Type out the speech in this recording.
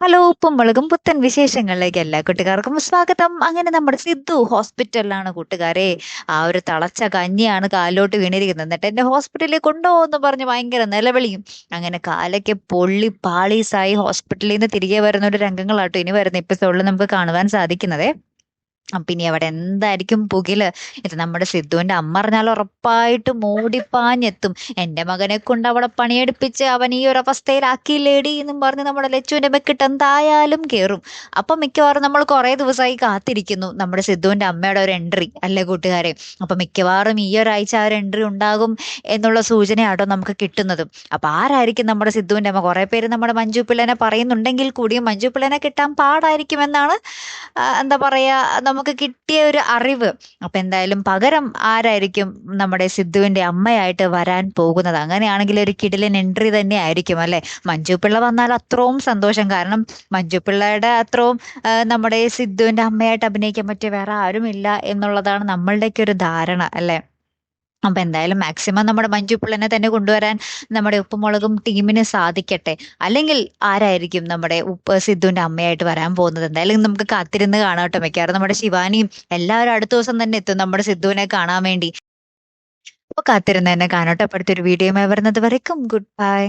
Hello, ഉപ്പും മുളകും പുത്തൻ വിശേഷങ്ങളിലേക്ക് എല്ലാ കൂട്ടുകാർക്കും സ്വാഗതം. അങ്ങനെ നമ്മുടെ സിദ്ധു ഹോസ്പിറ്റലിലാണ് കൂട്ടുകാരെ. ആ ഒരു തളച്ച കഞ്ഞിയാണ് കാലിലോട്ട് വീണിരിക്കുന്നത്. എന്നിട്ട് എന്നെ ഹോസ്പിറ്റലിൽ കൊണ്ടുപോകുമെന്ന് പറഞ്ഞ് ഭയങ്കര നിലവിളിയും. അങ്ങനെ കാലൊക്കെ പൊള്ളി പാളീസായി ഹോസ്പിറ്റലിൽ നിന്ന് തിരികെ വരുന്ന ഒരു രംഗങ്ങളാട്ടോ ഇനി വരുന്ന എപ്പിസോഡിൽ നമുക്ക് കാണുവാൻ സാധിക്കുന്നതേ. അപ്പൊ ഇനി അവിടെ എന്തായിരിക്കും പുകില്? ഇത് നമ്മുടെ സിദ്ധുവിന്റെ അമ്മ അറിഞ്ഞാൽ ഉറപ്പായിട്ടും ഓടിപ്പാഞ്ഞെത്തും. എന്റെ മകനെ കൊണ്ട് അവിടെ പണിയെടുപ്പിച്ച് അവൻ ഈ ഒരു അവസ്ഥയിലാക്കിയില്ലേടി എന്നും പറഞ്ഞ് നമ്മുടെ ലച്ചുവിന്റെ മെക്കിട്ട് എന്തായാലും കേറും. അപ്പൊ മിക്കവാറും നമ്മൾ കുറെ ദിവസമായി കാത്തിരിക്കുന്നു നമ്മുടെ സിദ്ധുവിന്റെ അമ്മയുടെ ഒരു എൻട്രി, അല്ലേ കൂട്ടുകാരെ? അപ്പൊ മിക്കവാറും ഈ ഒരാഴ്ച ആ ഒരു എൻട്രി ഉണ്ടാകും എന്നുള്ള സൂചനയാട്ടോ നമുക്ക് കിട്ടുന്നതും. അപ്പൊ ആരായിരിക്കും നമ്മുടെ സിദ്ധുവിന്റെ അമ്മ? കുറെ പേര് നമ്മുടെ മഞ്ജു പിള്ളേനെ പറയുന്നുണ്ടെങ്കിൽ കൂടിയും മഞ്ജു പിള്ളേനെ കിട്ടാൻ പാടായിരിക്കുമെന്നാണ് എന്താ പറയാ നമുക്ക് കിട്ടിയ ഒരു അറിവ്. അപ്പൊ എന്തായാലും പകരം ആരായിരിക്കും നമ്മുടെ സിദ്ധുവിന്റെ അമ്മയായിട്ട് വരാൻ പോകുന്നത്? അങ്ങനെയാണെങ്കിൽ ഒരു കിടിലൻ എൻട്രി തന്നെ ആയിരിക്കും അല്ലെ. മഞ്ജു പിള്ള വന്നാൽ അത്രയും സന്തോഷം. കാരണം മഞ്ജു പിള്ളയുടെ അത്രയും നമ്മുടെ സിദ്ധുവിന്റെ അമ്മയായിട്ട് അഭിനയിക്കാൻ പറ്റിയ വേറെ ആരുമില്ല എന്നുള്ളതാണ് നമ്മളുടെയൊക്കെ ഒരു ധാരണ അല്ലെ. അപ്പൊ എന്തായാലും മാക്സിമം നമ്മുടെ മഞ്ജു പിള്ളനെ തന്നെ കൊണ്ടുവരാൻ നമ്മുടെ ഉപ്പുമുളകും ടീമിന് സാധിക്കട്ടെ. അല്ലെങ്കിൽ ആരായിരിക്കും നമ്മുടെ സിദ്ധുവിന്റെ അമ്മയായിട്ട് വരാൻ പോകുന്നത്? എന്തായാലും നമുക്ക് കാത്തിരുന്ന് കാണാം കേട്ടോ. മിക്കവാറും നമ്മുടെ ശിവാനിയും എല്ലാവരും അടുത്ത ദിവസം തന്നെ എത്തും നമ്മുടെ സിദ്ധുവിനെ കാണാൻ വേണ്ടി. അപ്പൊ കാത്തിരുന്ന് തന്നെ കാണാം കേട്ടോ. അപ്പൊ അടുത്തൊരു വീഡിയോയുമായി വരുന്നത് വരയ്ക്കും ഗുഡ് ബൈ.